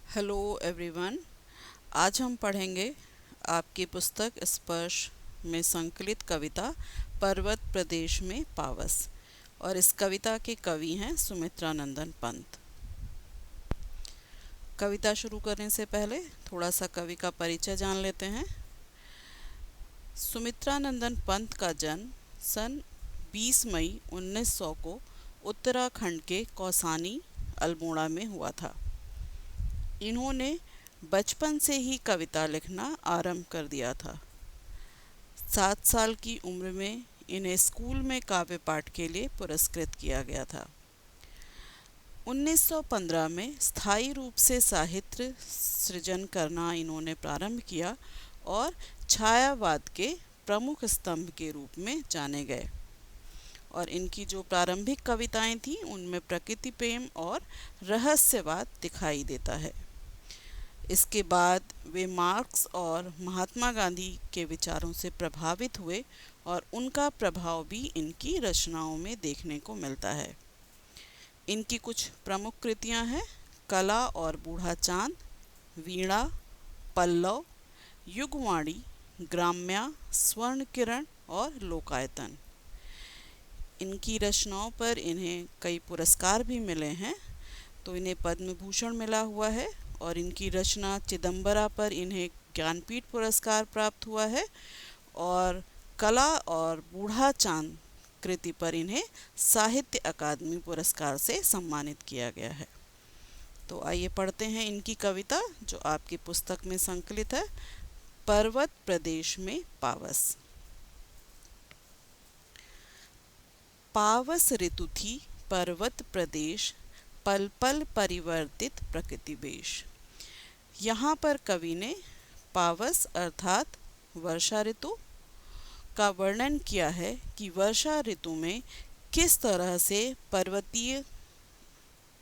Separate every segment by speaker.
Speaker 1: Hello everyone. आज हम पढ़ेंगे आपकी पुस्तक स्पर्श में संकलित कविता पर्वत प्रदेश में पावस। और इस कविता के कवि हैं सुमित्रा नंदन पंत। कविता शुरू करने से पहले थोड़ा सा कवि का परिचय जान लेते हैं। सुमित्रा नंदन पंत का जन्म सन 20 मई 1900 को उत्तराखंड के कौसानी अल्मोड़ा में हुआ था। इन्होंने बचपन से ही कविता लिखना आरंभ कर दिया था। 7 साल की उम्र में इन्हें स्कूल में काव्य पाठ के लिए पुरस्कृत किया गया था। 1915 में स्थायी रूप से साहित्य सृजन करना इन्होंने प्रारंभ किया और छायावाद के प्रमुख स्तंभ के रूप में जाने गए। और इनकी जो प्रारंभिक कविताएं थीं उनमें प्रकृति प्रेम और रहस्यवाद दिखाई देता है। इसके बाद वे मार्क्स और महात्मा गांधी के विचारों से प्रभावित हुए और उनका प्रभाव भी इनकी रचनाओं में देखने को मिलता है। इनकी कुछ प्रमुख कृतियां हैं कला और बूढ़ा चांद, वीणा, पल्लव, युगवाणी, ग्राम्या, स्वर्ण किरण और लोकायतन। इनकी रचनाओं पर इन्हें कई पुरस्कार भी मिले हैं। तो इन्हें पद्म भूषण मिला हुआ है और इनकी रचना चिदंबरा पर इन्हें ज्ञानपीठ पुरस्कार प्राप्त हुआ है और कला और बूढ़ा चांद कृति पर इन्हें साहित्य अकादमी पुरस्कार से सम्मानित किया गया है। तो आइए पढ़ते हैं इनकी कविता जो आपकी पुस्तक में संकलित है, पर्वत प्रदेश में पावस। पावस ऋतु थी पर्वत प्रदेश, पल पल परिवर्तित प्रकृति वेश। यहाँ पर कवि ने पावस अर्थात वर्षा ऋतु का वर्णन किया है कि वर्षा ऋतु में किस तरह से पर्वतीय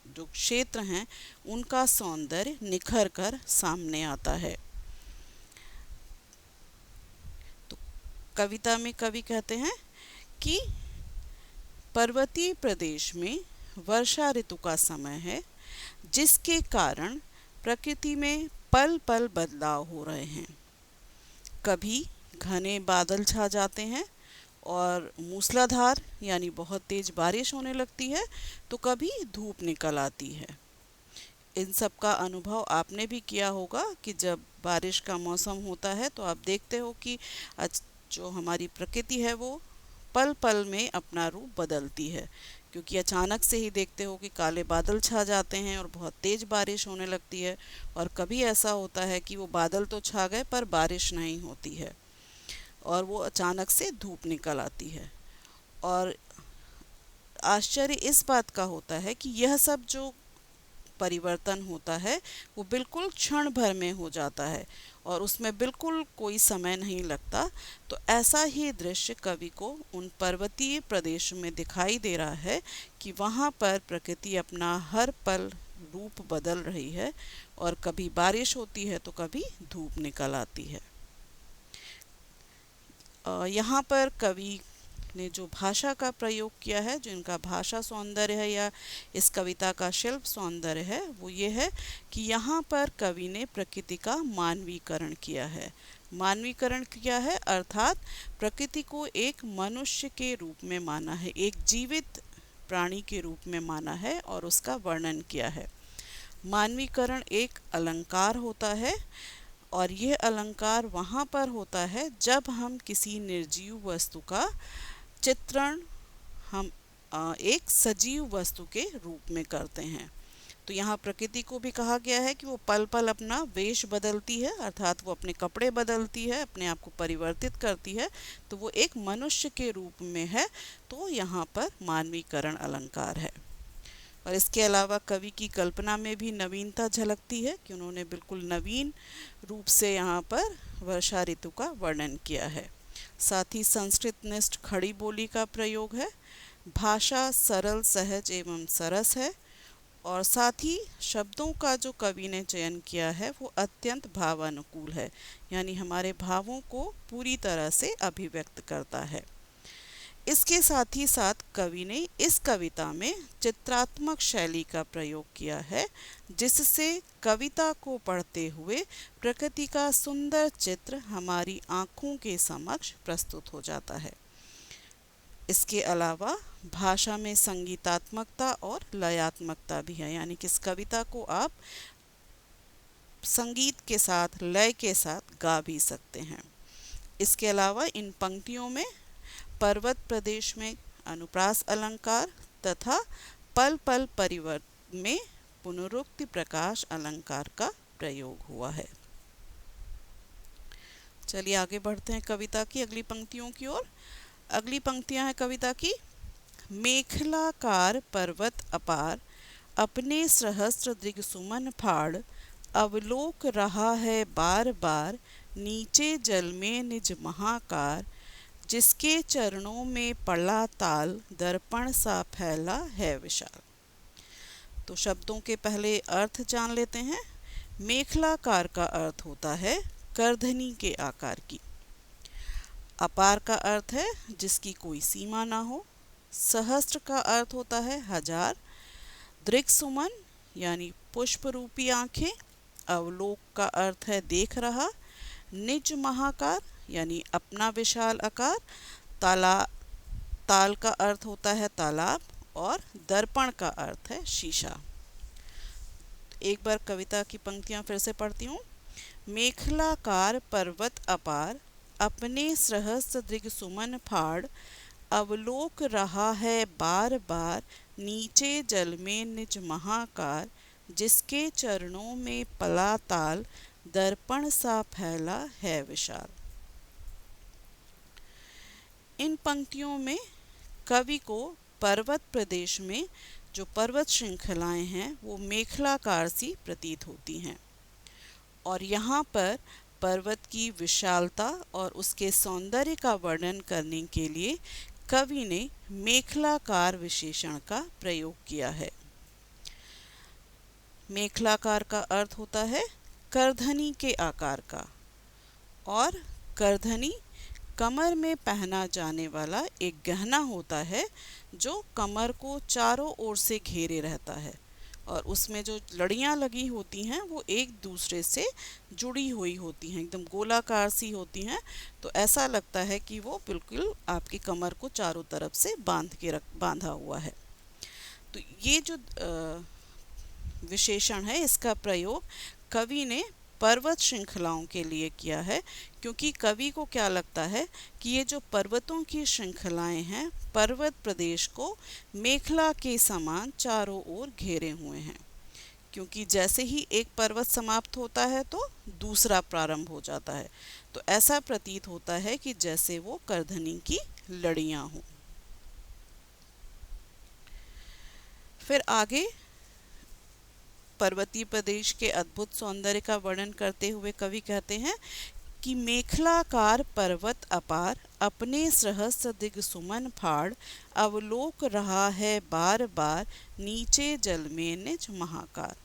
Speaker 1: जो क्षेत्र हैं उनका सौंदर्य निखर कर सामने आता है। तो कविता में कवि कहते हैं कि पर्वतीय प्रदेश में वर्षा ऋतु का समय है जिसके कारण प्रकृति में पल पल बदलाव हो रहे हैं। कभी घने बादल छा जाते हैं और मूसलाधार यानी बहुत तेज बारिश होने लगती है, तो कभी धूप निकल आती है। इन सब का अनुभव आपने भी किया होगा कि जब बारिश का मौसम होता है तो आप देखते हो कि जो हमारी प्रकृति है वो पल पल में अपना रूप बदलती है, क्योंकि अचानक से ही देखते हो कि काले बादल छा जाते हैं और बहुत तेज़ बारिश होने लगती है। और कभी ऐसा होता है कि वो बादल तो छा गए पर बारिश नहीं होती है और वो अचानक से धूप निकल आती है। और आश्चर्य इस बात का होता है कि यह सब जो परिवर्तन होता है वो बिल्कुल क्षण भर में हो जाता है और उसमें बिल्कुल कोई समय नहीं लगता। तो ऐसा ही दृश्य कवि को उन पर्वतीय प्रदेश में दिखाई दे रहा है कि वहाँ पर प्रकृति अपना हर पल रूप बदल रही है और कभी बारिश होती है तो कभी धूप निकल आती है। यहाँ पर कवि ने जो भाषा का प्रयोग किया है, जो इनका भाषा सौंदर्य है या इस कविता का शिल्प सौंदर्य है, वो ये है कि यहाँ पर कवि ने प्रकृति का मानवीकरण किया है। मानवीकरण किया है अर्थात प्रकृति को एक मनुष्य के रूप में माना है, एक जीवित प्राणी के रूप में माना है और उसका वर्णन किया है। मानवीकरण एक अलंकार होता है और यह अलंकार वहाँ पर होता है जब हम किसी निर्जीव वस्तु का चित्रण हम एक सजीव वस्तु के रूप में करते हैं। तो यहाँ प्रकृति को भी कहा गया है कि वो पल पल अपना वेश बदलती है, अर्थात वो अपने कपड़े बदलती है, अपने आप को परिवर्तित करती है। तो वो एक मनुष्य के रूप में है। तो यहाँ पर मानवीकरण अलंकार है। और इसके अलावा कवि की कल्पना में भी नवीनता झलकती है कि उन्होंने बिल्कुल नवीन रूप से यहाँ पर वर्षा ऋतु का वर्णन किया है। साथ ही संस्कृतनिष्ठ खड़ी बोली का प्रयोग है। भाषा सरल, सहज एवं सरस है और साथ ही शब्दों का जो कवि ने चयन किया है वो अत्यंत भावानुकूल है, यानी हमारे भावों को पूरी तरह से अभिव्यक्त करता है। इसके साथ ही साथ कवि ने इस कविता में चित्रात्मक शैली का प्रयोग किया है, जिससे कविता को पढ़ते हुए प्रकृति का सुंदर चित्र हमारी आंखों के समक्ष प्रस्तुत हो जाता है। इसके अलावा भाषा में संगीतात्मकता और लयात्मकता भी है, यानी कि इस कविता को आप संगीत के साथ, लय के साथ गा भी सकते हैं। इसके अलावा इन पंक्तियों में पर्वत प्रदेश में अनुप्रास अलंकार तथा पल पल परिवर्त में पुनरुक्ति प्रकाश अलंकार का प्रयोग हुआ है। चलिए आगे बढ़ते हैं कविता की अगली पंक्तियों की ओर। अगली पंक्तियां हैं कविता की। मेखलाकार पर्वत अपार, अपने सहस्त्र दिग सुमन फाड़, अवलोक रहा है बार बार, नीचे जल में निज महाकार, जिसके चरणों में पड़ा ताल, दर्पण सा फैला है विशाल। तो शब्दों के पहले अर्थ जान लेते हैं। मेखलाकार का अर्थ होता है करधनी के आकार की। अपार का अर्थ है जिसकी कोई सीमा ना हो। सहस्त्र का अर्थ होता है हजार। दृक्सुमन यानी पुष्प रूपी आंखें। अवलोक का अर्थ है देख रहा। निज महाकार यानी अपना विशाल आकार। ताल का अर्थ होता है तालाब और दर्पण का अर्थ है शीशा। एक बार कविता की पंक्तियां फिर से पढ़ती हूँ। मेखलाकार पर्वत अपार, अपने सहस्त्र दिग सुमन फाड़, अवलोक रहा है बार बार, नीचे जल में निज महाकार, जिसके चरणों में पला ताल, दर्पण सा फैला है विशाल। इन पंक्तियों में कवि को पर्वत प्रदेश में जो पर्वत श्रृंखलाएं हैं वो मेखलाकार सी प्रतीत होती हैं, और यहाँ पर पर्वत की विशालता और उसके सौंदर्य का वर्णन करने के लिए कवि ने मेखलाकार विशेषण का प्रयोग किया है। मेखलाकार का अर्थ होता है करधनी के आकार का, और करधनी कमर में पहना जाने वाला एक गहना होता है जो कमर को चारों ओर से घेरे रहता है, और उसमें जो लड़ियां लगी होती हैं वो एक दूसरे से जुड़ी हुई होती हैं, एकदम गोलाकार सी होती हैं। तो ऐसा लगता है कि वो बिल्कुल आपकी कमर को चारों तरफ से बांधा हुआ है। तो ये जो विशेषण है इसका प्रयोग कवि ने पर्वत श्रृंखलाओं के लिए किया है, क्योंकि कवि को क्या लगता है कि ये जो पर्वतों की श्रृंखलाएं हैं पर्वत प्रदेश को मेखला के समान चारों ओर घेरे हुए हैं, क्योंकि जैसे ही एक पर्वत समाप्त होता है तो दूसरा प्रारंभ हो जाता है। तो ऐसा प्रतीत होता है कि जैसे वो करधनी की लड़ियां हों। फिर आगे पर्वतीय प्रदेश के अद्भुत सौंदर्य का वर्णन करते हुए कवि कहते हैं कि मेखलाकार पर्वत अपार, अपने सहस्त्र दिग सुमन फाड़, अवलोक रहा है बार बार, नीचे जल में निज महाकार।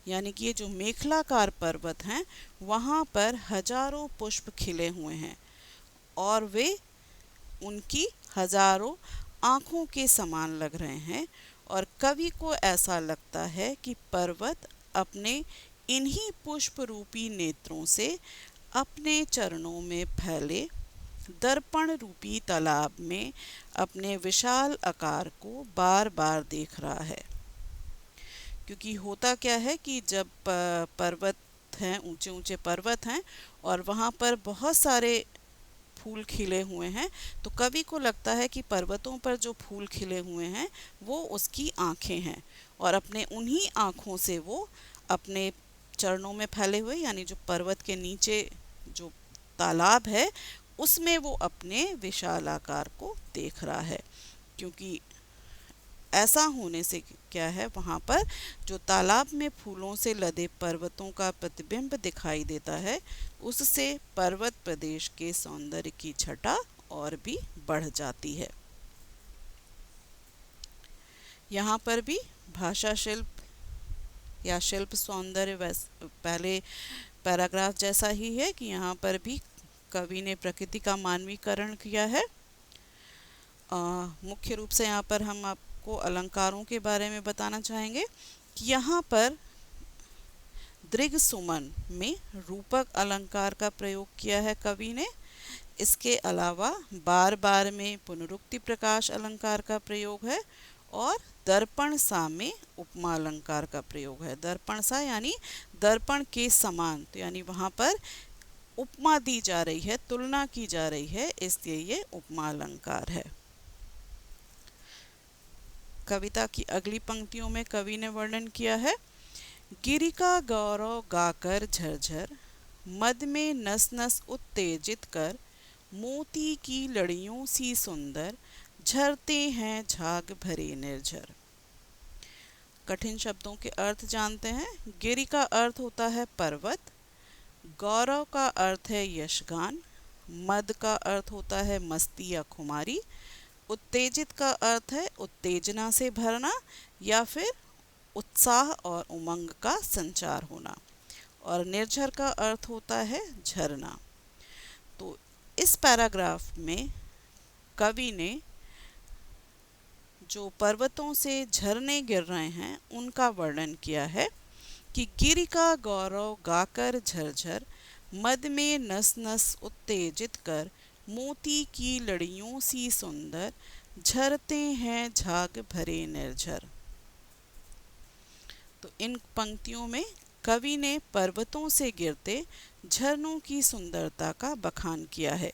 Speaker 1: यानी कि ये जो मेखलाकार पर्वत हैं वहाँ पर हजारों पुष्प खिले हुए हैं और वे उनकी हजारों आँखों के समान लग रहे हैं, और कवि को ऐसा लगता है कि पर्वत अपने इन्हीं पुष्प रूपी नेत्रों से अपने चरणों में फैले दर्पण रूपी तालाब में अपने विशाल आकार को बार बार देख रहा है। क्योंकि होता क्या है कि जब पर्वत हैं, ऊंचे ऊंचे पर्वत हैं और वहाँ पर बहुत सारे फूल खिले हुए हैं, तो कवि को लगता है कि पर्वतों पर जो फूल खिले हुए हैं वो उसकी आँखें हैं, और अपने उन्हीं आँखों से वो अपने चरणों में फैले हुए यानी जो पर्वत के नीचे जो तालाब है उसमें वो अपने विशाल आकार को देख रहा है। क्योंकि ऐसा होने से क्या है, वहाँ पर जो तालाब में फूलों से लदे पर्वतों का प्रतिबिंब दिखाई देता है, उससे पर्वत प्रदेश के सौंदर्य की छटा और भी बढ़ जाती है। यहाँ पर भी भाषा शिल्प या शिल्प सौंदर्य पहले पैराग्राफ जैसा ही है कि यहाँ पर भी कवि ने प्रकृति का मानवीकरण किया है। मुख्य रूप से यहाँ पर हम आपको अलंकारों के बारे में बताना चाहेंगे कि यहाँ पर दृघ सुमन में रूपक अलंकार का प्रयोग किया है कवि ने। इसके अलावा बार बार में पुनरुक्ति प्रकाश अलंकार का प्रयोग है और दर्पण सा में उपमा अलंकार का प्रयोग है। दर्पण सा यानी दर्पण के समान, तो यानी वहाँ पर उपमा दी जा रही है, तुलना की जा रही है, इसलिए ये उपमा अलंकार है। कविता की अगली पंक्तियों में कवि ने वर्णन किया है, गिरि का गौरव गाकर झरझर, मद में नस नस उत्तेजित कर, मोती की लड़ियों सी सुंदर, झरते हैं झाग भरे निर्झर। कठिन शब्दों के अर्थ जानते हैं। गिरि का अर्थ होता है पर्वत, गौरव का अर्थ है यशगान, मद का अर्थ होता है मस्ती या खुमारी, उत्तेजित का अर्थ है उत्तेजना से भरना या फिर उत्साह और उमंग का संचार होना, और निर्झर का अर्थ होता है झरना। तो इस पैराग्राफ में कवि ने जो पर्वतों से झरने गिर रहे हैं उनका वर्णन किया है कि गिरि का गौरव गाकर झरझर, मद में नस नस उत्तेजित कर, मोती की लड़ियों सी सुंदर, झरते हैं झाग भरे निर्झर। तो इन पंक्तियों में कवि ने पर्वतों से गिरते झरनों की सुंदरता का बखान किया है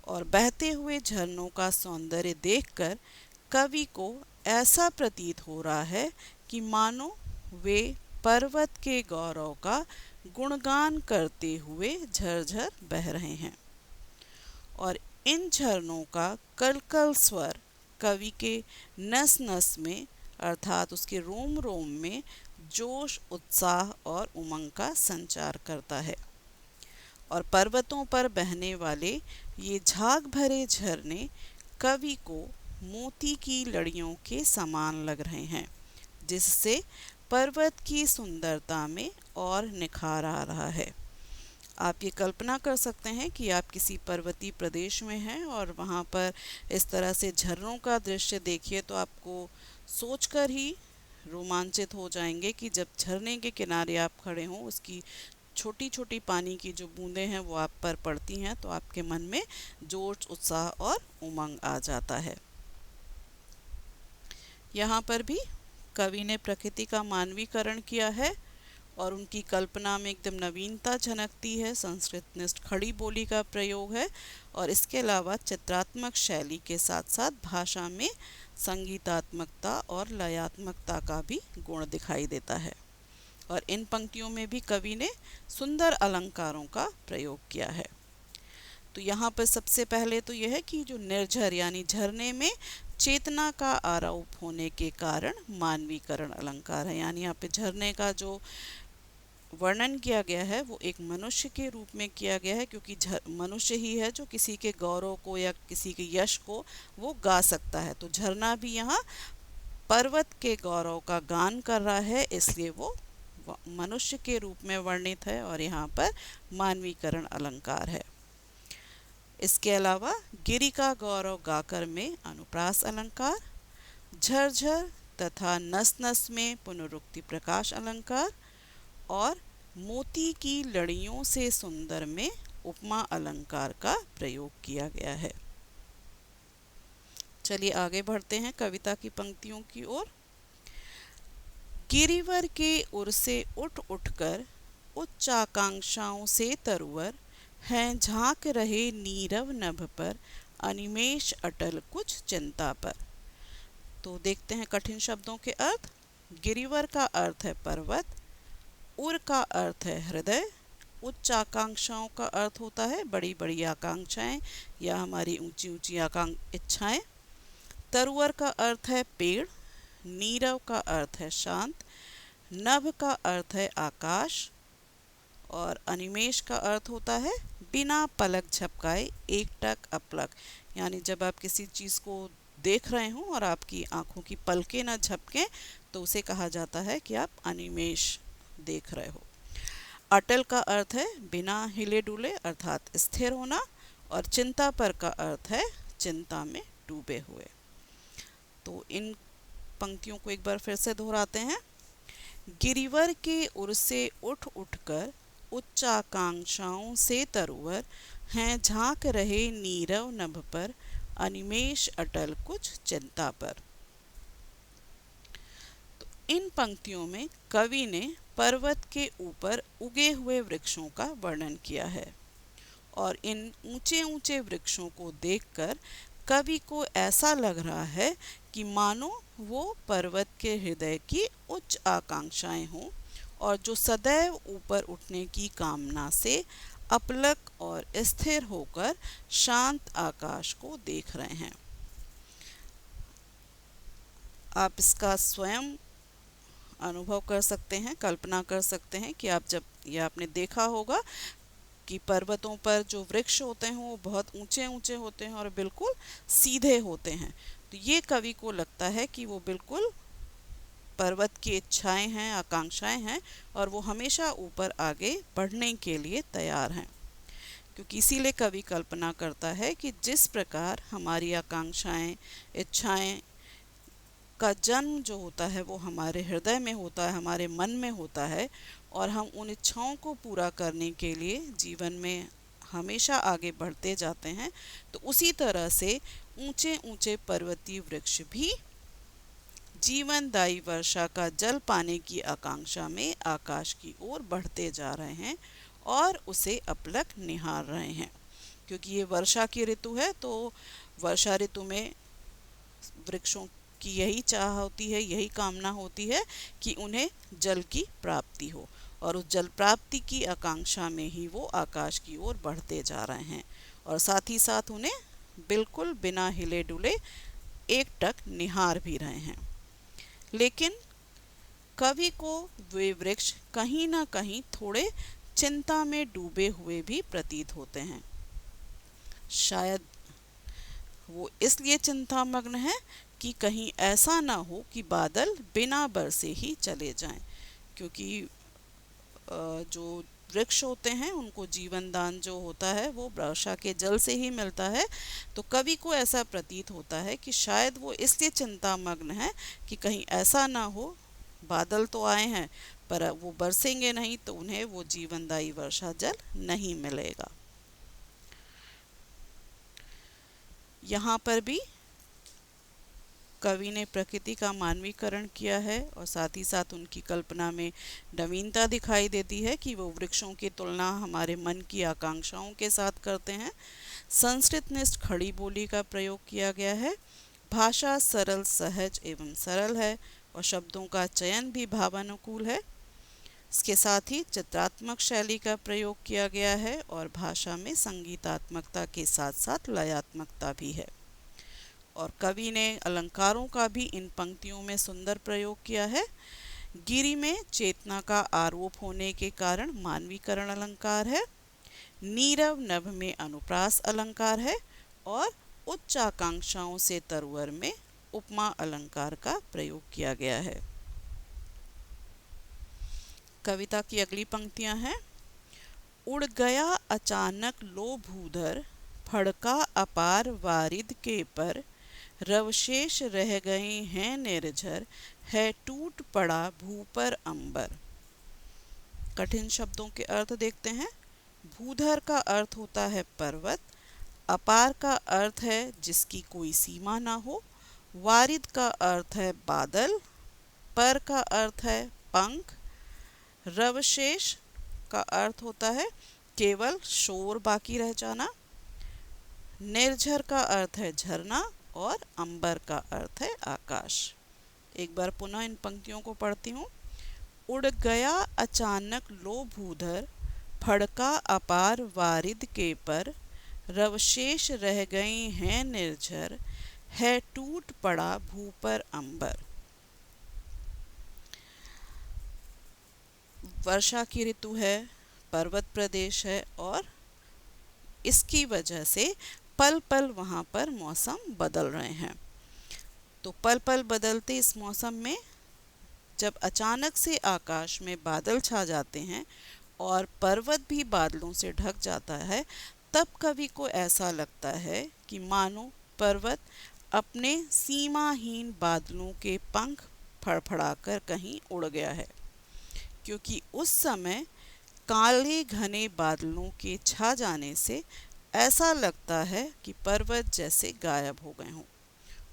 Speaker 1: और बहते हुए झरनों का सौंदर्य देखकर कवि को ऐसा प्रतीत हो रहा है कि मानो वे पर्वत के गौरव का गुणगान करते हुए झरझर बह रहे हैं और इन झरनों का कलकल स्वर कवि के नस नस में अर्थात उसके रोम रोम में जोश, उत्साह और उमंग का संचार करता है। और पर्वतों पर बहने वाले ये झाग भरे झरने कवि को मोती की लड़ियों के समान लग रहे हैं, जिससे पर्वत की सुंदरता में और निखार आ रहा है। आप ये कल्पना कर सकते हैं कि आप किसी पर्वतीय प्रदेश में हैं और वहाँ पर इस तरह से झरनों का दृश्य देखिए तो आपको सोचकर ही रोमांचित हो जाएंगे कि जब झरने के किनारे आप खड़े हों, उसकी छोटी छोटी पानी की जो बूंदें हैं वो आप पर पड़ती हैं तो आपके मन में जोश, उत्साह और उमंग आ जाता है। यहाँ पर भी कवि ने प्रकृति का मानवीकरण किया है और उनकी कल्पना में एकदम नवीनता झलकती है। संस्कृतनिष्ठ खड़ी बोली का प्रयोग है और इसके अलावा चित्रात्मक शैली के साथ साथ भाषा में संगीतात्मकता और लयात्मकता का भी गुण दिखाई देता है। और इन पंक्तियों में भी कवि ने सुंदर अलंकारों का प्रयोग किया है। तो यहाँ पर सबसे पहले तो यह है कि जो निर्झर यानी झरने में चेतना का आरोप होने के कारण मानवीकरण अलंकार है, यानी यहाँ पे झरने का जो वर्णन किया गया है वो एक मनुष्य के रूप में किया गया है, क्योंकि मनुष्य ही है जो किसी के गौरव को या किसी के यश को वो गा सकता है। तो झरना भी यहाँ पर्वत के गौरव का गान कर रहा है, इसलिए वो मनुष्य के रूप में वर्णित है और यहाँ पर मानवीकरण अलंकार है। इसके अलावा गिरि का गौरव गाकर में अनुप्रास अलंकार, झरझर तथा नस नस में पुनरुक्ति प्रकाश अलंकार और मोती की लड़ियों से सुंदर में उपमा अलंकार का प्रयोग किया गया है। चलिए आगे बढ़ते हैं कविता की पंक्तियों की ओर। गिरिवर के उर से उठ उठकर उच्च आकांक्षाओं से तरुवर हैं, झांक रहे नीरव नभ पर, अनिमेष अटल कुछ चिंता पर। तो देखते हैं कठिन शब्दों के अर्थ। गिरिवर का अर्थ है पर्वत, उर का अर्थ है हृदय, उच्च आकांक्षाओं का अर्थ होता है बड़ी बड़ी आकांक्षाएं या हमारी ऊंची ऊंची इच्छाएं, तरुवर का अर्थ है पेड़, नीरव का अर्थ है शांत, नभ का अर्थ है आकाश और अनिमेष का अर्थ होता है बिना पलक झपकाए एकटक अपलक, यानी जब आप किसी चीज़ को देख रहे हों और आपकी आंखों की पलकें न झपकें तो उसे कहा जाता है कि आप अनिमेष देख रहे हो। अटल का अर्थ है बिना हिले डुले अर्थात स्थिर होना और चिंता पर का अर्थ है चिंता में डूबे हुए। तो इन पंक्तियों को एक बार फिर से दोहराते हैं। गिरिवर के उर से उठ उठकर उच्चाकांक्षाओं से तरुवर हैं, झांक रहे नीरव नभ पर अनिमेष अटल कुछ चिंता पर। तो इन पंक्तियों में कवि ने पर्वत के ऊपर उगे हुए वृक्षों का वर्णन किया है और इन ऊंचे ऊंचे वृक्षों को देखकर कवि को ऐसा लग रहा है कि मानो वो पर्वत के हृदय की उच्च आकांक्षाएं हों और जो सदैव ऊपर उठने की कामना से अपलक और स्थिर होकर शांत आकाश को देख रहे हैं। आप इसका स्वयं अनुभव कर सकते हैं, कल्पना कर सकते हैं कि आप जब ये आपने देखा होगा कि पर्वतों पर जो वृक्ष होते हैं वो बहुत ऊंचे ऊंचे होते हैं और बिल्कुल सीधे होते हैं। तो ये कवि को लगता है कि वो बिल्कुल पर्वत की इच्छाएं हैं, आकांक्षाएं हैं और वो हमेशा ऊपर आगे बढ़ने के लिए तैयार हैं। क्योंकि इसीलिए कवि कल्पना करता है कि जिस प्रकार हमारी आकांक्षाएं, इच्छाएं का जन्म जो होता है वो हमारे हृदय में होता है, हमारे मन में होता है और हम उन इच्छाओं को पूरा करने के लिए जीवन में हमेशा आगे बढ़ते जाते हैं, तो उसी तरह से ऊंचे ऊंचे पर्वतीय वृक्ष भी जीवनदायी वर्षा का जल पाने की आकांक्षा में आकाश की ओर बढ़ते जा रहे हैं और उसे अपलक निहार रहे हैं। क्योंकि ये वर्षा की ऋतु है, तो वर्षा ऋतु में वृक्षों की यही चाह होती है, यही कामना होती है कि उन्हें जल की प्राप्ति हो और उस जल प्राप्ति की आकांक्षा में ही वो आकाश की ओर बढ़ते जा रहे हैं और साथ ही साथ उन्हें बिल्कुल बिना हिले डुले एकटक निहार भी रहे हैं। लेकिन कवि को वे वृक्ष कहीं ना कहीं थोड़े चिंता में डूबे हुए भी प्रतीत होते हैं। शायद वो इसलिए चिंतामग्न है कि कहीं ऐसा ना हो कि बादल बिना बरसे ही चले जाएं, क्योंकि जो वृक्ष होते हैं उनको जीवन दान जो होता है वो वर्षा के जल से ही मिलता है। तो कवि को ऐसा प्रतीत होता है कि शायद वो इसलिए चिंतामग्न है कि कहीं ऐसा ना हो, बादल तो आए हैं पर वो बरसेंगे नहीं तो उन्हें वो जीवनदायी वर्षा जल नहीं मिलेगा। यहाँ पर भी कवि ने प्रकृति का मानवीकरण किया है और साथ ही साथ उनकी कल्पना में नवीनता दिखाई देती है कि वो वृक्षों की तुलना हमारे मन की आकांक्षाओं के साथ करते हैं। संस्कृतनिष्ठ खड़ी बोली का प्रयोग किया गया है। भाषा सरल, सहज एवं सरल है और शब्दों का चयन भी भावानुकूल है। इसके साथ ही चित्रात्मक शैली का प्रयोग किया गया है और भाषा में संगीतात्मकता के साथ साथ लयात्मकता भी है। और कवि ने अलंकारों का भी इन पंक्तियों में सुंदर प्रयोग किया है। गिरि में चेतना का आरोप होने के कारण मानवीकरण अलंकार है। नीरव नभ में अनुप्रास अलंकार है और उच्च आकांक्षाओं से तरुवर में उपमा अलंकार का प्रयोग किया गया है। कविता की अगली पंक्तियां हैं। उड़ गया अचानक लो भूधर, फड़का अपार वारिद के पर, रवशेष रह गए हैं निर्झर, है टूट पड़ा भू पर अंबर। कठिन शब्दों के अर्थ देखते हैं। भूधर का अर्थ होता है पर्वत, अपार का अर्थ है जिसकी कोई सीमा ना हो, वारिद का अर्थ है बादल, पर का अर्थ है पंख, रवशेष का अर्थ होता है केवल शोर बाकी रह जाना, निर्झर का अर्थ है झरना और अंबर का अर्थ है आकाश। एक बार पुनः इन पंक्तियों को पढ़ती हूँ। उड़ गया अचानक लो भूधर, फड़का अपार वारिद के पर, रवशेष रह गए हैं निर्झर, है टूट पड़ा भू पर अंबर। वर्षा की ऋतु है, पर्वत प्रदेश है और इसकी वजह से पल पल वहाँ पर मौसम बदल रहे हैं। तो पल पल बदलते इस मौसम में जब अचानक से आकाश में बादल छा जाते हैं और पर्वत भी बादलों से ढक जाता है, तब कवि को ऐसा लगता है कि मानो पर्वत अपने सीमाहीन बादलों के पंख फड़फड़ाकर कहीं उड़ गया है, क्योंकि उस समय काले घने बादलों के छा जाने से ऐसा लगता है कि पर्वत जैसे गायब हो गए हों,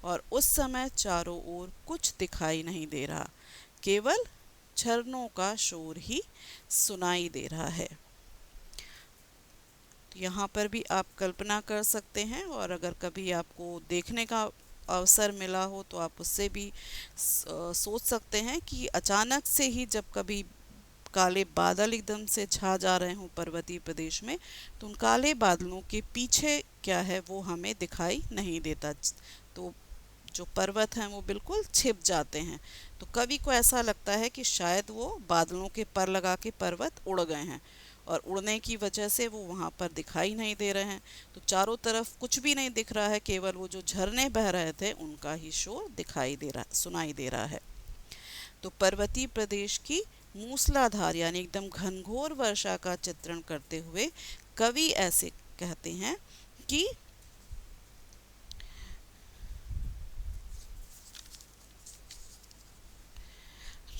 Speaker 1: और उस समय चारों ओर कुछ दिखाई नहीं दे रहा, केवल झरनों का शोर ही सुनाई दे रहा है। तो यहाँ पर भी आप कल्पना कर सकते हैं, और अगर कभी आपको देखने का अवसर मिला हो तो आप उससे भी सोच सकते हैं कि अचानक से ही जब कभी काले बादल एकदम से छा जा रहे हों पर्वतीय प्रदेश में, तो उन काले बादलों के पीछे क्या है वो हमें दिखाई नहीं देता, तो जो पर्वत हैं वो बिल्कुल छिप जाते हैं। तो कवि को ऐसा लगता है कि शायद वो बादलों के पर लगा के पर्वत उड़ गए हैं, और उड़ने की वजह से वो वहाँ पर दिखाई नहीं दे रहे हैं। तो चारों तरफ कुछ भी नहीं दिख रहा है, केवल वो जो झरने बह रहे थे उनका ही शोर दिखाई दे रहा, सुनाई दे रहा है। तो पर्वतीय प्रदेश की मूसलाधार यानी एकदम घनघोर वर्षा का चित्रण करते हुए कवि ऐसे कहते हैं कि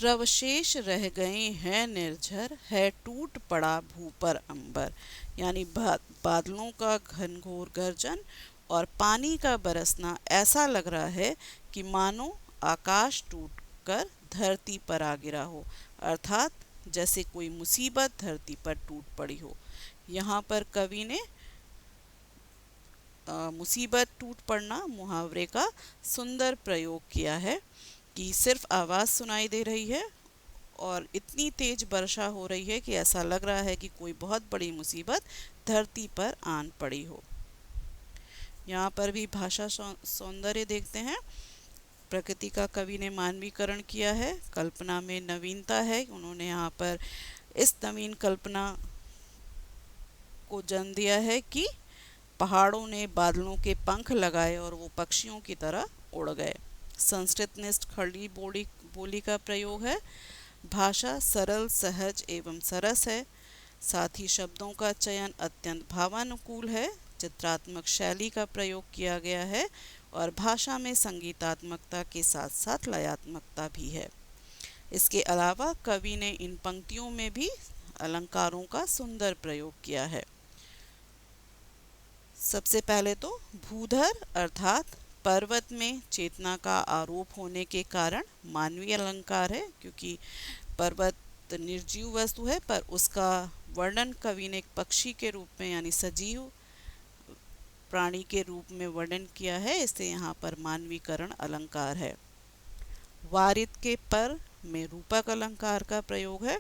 Speaker 1: रवशेष रह गए हैं निर्झर, है टूट पड़ा भू पर अंबर। यानी बादलों का घनघोर गर्जन और पानी का बरसना ऐसा लग रहा है कि मानो आकाश टूटकर धरती पर आ गिरा हो, अर्थात जैसे कोई मुसीबत धरती पर टूट पड़ी हो। यहाँ पर कवि ने मुसीबत टूट पड़ना मुहावरे का सुंदर प्रयोग किया है कि सिर्फ आवाज़ सुनाई दे रही है और इतनी तेज वर्षा हो रही है कि ऐसा लग रहा है कि कोई बहुत बड़ी मुसीबत धरती पर आन पड़ी हो। यहाँ पर भी भाषा सौंदर्य देखते हैं। प्रकृति का कवि ने मानवीकरण किया है, कल्पना में नवीनता है। उन्होंने यहाँ पर इस नवीन कल्पना को जन्म दिया है कि पहाड़ों ने बादलों के पंख लगाए और वो पक्षियों की तरह उड़ गए। संस्कृत निष्ठ खड़ी बोली का प्रयोग है। भाषा सरल सहज एवं सरस है, साथ ही शब्दों का चयन अत्यंत भावानुकूल है। चित्रात्मक शैली का प्रयोग किया गया है और भाषा में संगीतात्मकता के साथ साथ लयात्मकता भी है। इसके अलावा कवि ने इन पंक्तियों में भी अलंकारों का सुंदर प्रयोग किया है। सबसे पहले तो भूधर अर्थात पर्वत में चेतना का आरोप होने के कारण मानवीय अलंकार है, क्योंकि पर्वत निर्जीव वस्तु है, पर उसका वर्णन कवि ने एक पक्षी के रूप में यानी सजीव प्राणी के रूप में वर्णन किया है, इससे यहाँ पर मानवीकरण अलंकार है। वारित के पर में रूपक अलंकार का प्रयोग है,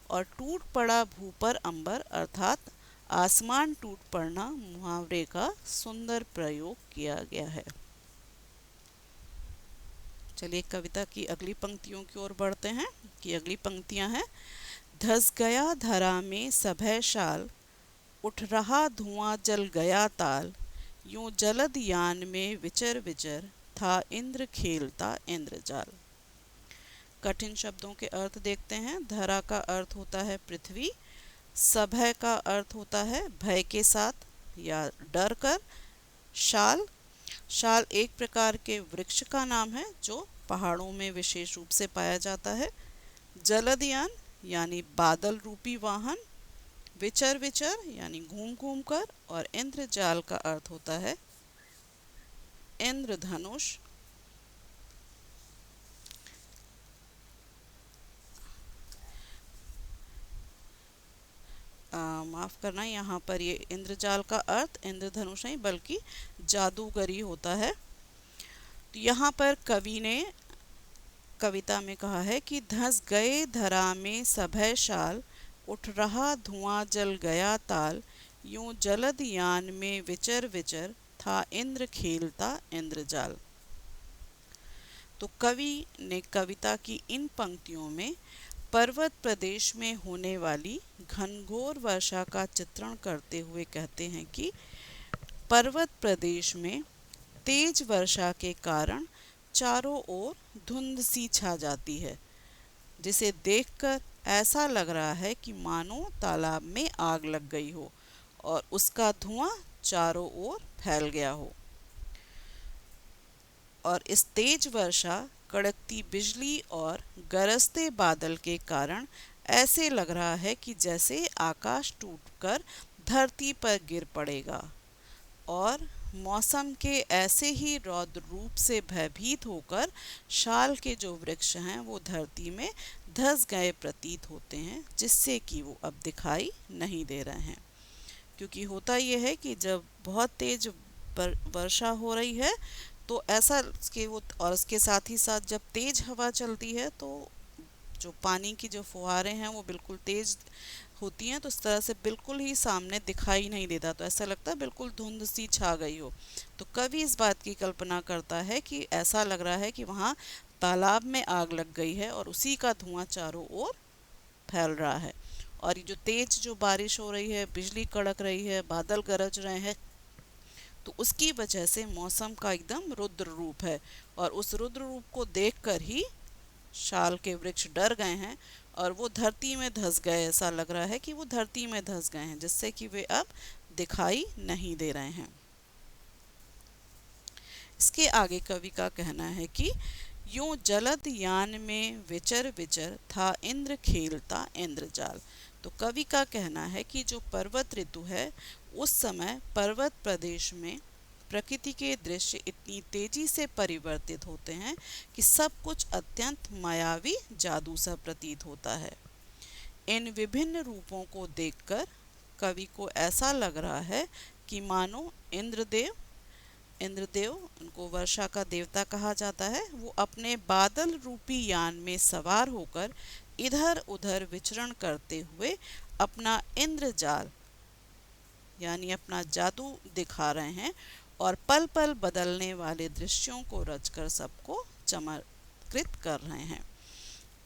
Speaker 1: और टूट पड़ा भू पर अंबर अर्थात आसमान टूट पड़ना मुहावरे का सुंदर प्रयोग किया गया है। चलिए कविता की अगली पंक्तियों की ओर बढ़ते हैं कि अगली पंक्तियां हैं। धस गया धरा में सभय शाल, उठ रहा धुआं जल गया ताल, यूं जलद यान में विचर विचर, था इंद्र खेलता इंद्रजाल। कठिन शब्दों के अर्थ देखते हैं। धरा का अर्थ होता है पृथ्वी, सभय का अर्थ होता है भय के साथ या डर कर। शाल शाल एक प्रकार के वृक्ष का नाम है जो पहाड़ों में विशेष रूप से पाया जाता है। जलदयान यानी बादल रूपी वाहन, विचर विचर यानी घूम घूम कर, और इंद्रजाल का अर्थ होता है इंद्रधनुष। माफ करना, यहाँ पर ये इंद्रजाल का अर्थ इंद्रधनुष नहीं बल्कि जादूगरी होता है। तो यहाँ पर कवि ने कविता में कहा है कि धस गए धरा में सभय शाल, उठ रहा धुआं जल गया ताल, यूं जलद यान में विचर विचर, था इंद्र खेलता इंद्रजाल। तो कवि ने कविता की इन पंक्तियों में पर्वत प्रदेश में होने वाली घनघोर वर्षा का चित्रण करते हुए कहते हैं कि पर्वत प्रदेश में तेज वर्षा के कारण चारों ओर धुंध सी छा जाती है, जिसे देखकर ऐसा लग रहा है कि मानो तालाब में आग लग गई हो और उसका धुआं चारों ओर फैल गया हो। और इस तेज वर्षा, कड़कती बिजली और गरजते बादल के कारण ऐसे लग रहा है कि जैसे आकाश टूटकर धरती पर गिर पड़ेगा। और मौसम के ऐसे ही रौद्र रूप से भयभीत होकर शाल के जो वृक्ष हैं वो धरती में धंस गए प्रतीत होते हैं, जिससे कि वो अब दिखाई नहीं दे रहे हैं। क्योंकि होता यह है कि जब बहुत तेज वर्षा हो रही है तो ऐसा कि वो, और उसके साथ ही साथ जब तेज हवा चलती है तो जो पानी की जो फुहारे हैं वो बिल्कुल तेज होती हैं, तो इस तरह से बिल्कुल ही सामने दिखाई नहीं देता, तो ऐसा लगता है बिल्कुल धुंध सी छा गई हो। तो कवि इस बात की कल्पना करता है कि ऐसा लग रहा है कि वहाँ तालाब में आग लग गई है और उसी का धुआं चारों ओर फैल रहा है। और ये जो तेज जो बारिश हो रही है, बिजली कड़क रही है, बादल गरज रहे हैं, तो उसकी वजह से मौसम का एकदम रुद्र रूप है। और उस रुद्र रूप को देखकर ही शाल के वृक्ष डर गए हैं और वो धरती में धंस गए। ऐसा लग रहा है कि वो धरती में धंस गए हैं, जिससे कि वे अब दिखाई नहीं दे रहे हैं। इसके आगे कवि का कहना है कि यूं जलद यान में विचर विचर था इंद्र खेलता इंद्रजाल। तो कवि का कहना है कि जो पर्वत ऋतु है उस समय पर्वत प्रदेश में प्रकृति के दृश्य इतनी तेजी से परिवर्तित होते हैं कि सब कुछ अत्यंत मायावी जादू सा प्रतीत होता है। इन विभिन्न रूपों को देखकर कवि को ऐसा लग रहा है कि मानो इंद्रदेव, उनको वर्षा का देवता कहा जाता है, वो अपने बादल रूपी यान में सवार होकर इधर उधर विचरण करते हुए अपना इंद्रजाल यानी अपना जादू दिखा रहे हैं और पल पल बदलने वाले दृश्यों को रचकर सबको चमत्कृत कर रहे हैं।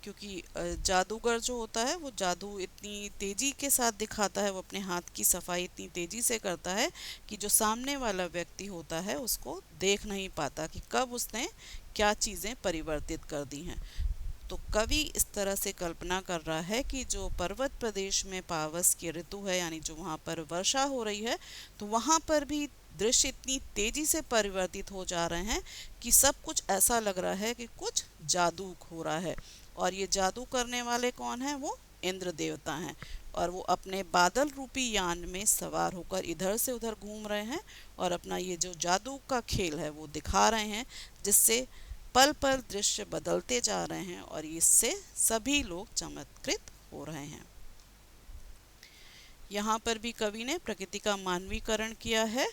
Speaker 1: क्योंकि जादूगर जो होता है वो जादू इतनी तेजी के साथ दिखाता है, वो अपने हाथ की सफाई इतनी तेजी से करता है कि जो सामने वाला व्यक्ति होता है उसको देख नहीं पाता कि कब उसने क्या चीज़ें परिवर्तित कर दी हैं। तो कवि इस तरह से कल्पना कर रहा है कि जो पर्वत प्रदेश में पावस की ऋतु है, यानी जो वहाँ पर वर्षा हो रही है, तो वहाँ पर भी दृश्य इतनी तेजी से परिवर्तित हो जा रहे हैं कि सब कुछ ऐसा लग रहा है कि कुछ जादू हो रहा है। और ये जादू करने वाले कौन हैं? वो इंद्र देवता हैं। और वो अपने बादल रूपी यान में सवार होकर इधर से उधर घूम रहे हैं और अपना ये जो जादू का खेल है वो दिखा रहे हैं, जिससे पल पल दृश्य बदलते जा रहे हैं और इससे सभी लोग चमत्कृत हो रहे हैं। यहाँ पर भी कवि ने प्रकृति का मानवीकरण किया है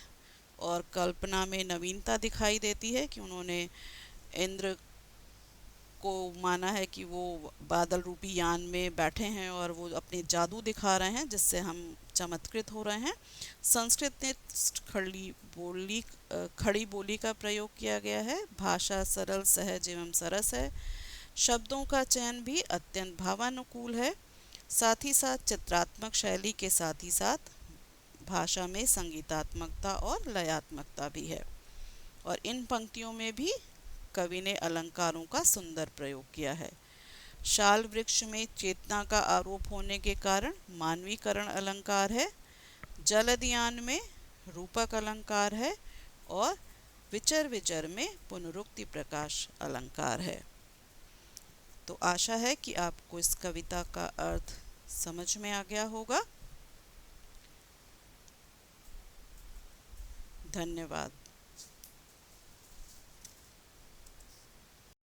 Speaker 1: और कल्पना में नवीनता दिखाई देती है कि उन्होंने इंद्र को माना है कि वो बादल रूपी यान में बैठे हैं और वो अपने जादू दिखा रहे हैं, जिससे हम चमत्कृत हो रहे हैं। संस्कृत ने खड़ी बोली का प्रयोग किया गया है। भाषा सरल, सहज एवं सरस है। शब्दों का चयन भी अत्यंत भावानुकूल है। साथ ही साथ चित्रात्मक शैली के साथ ही साथ भाषा में संगीतात्मकता और लयात्मकता भी है। और इन पंक्तियों में भी कवि ने अलंकारों का सुंदर प्रयोग किया है। शाल वृक्ष में चेतना का आरोप होने के कारण मानवीकरण अलंकार है। जलदयान में रूपक अलंकार है और विचर विचर में पुनरुक्ति प्रकाश अलंकार है। तो आशा है कि आपको इस कविता का अर्थ समझ में आ गया होगा। धन्यवाद।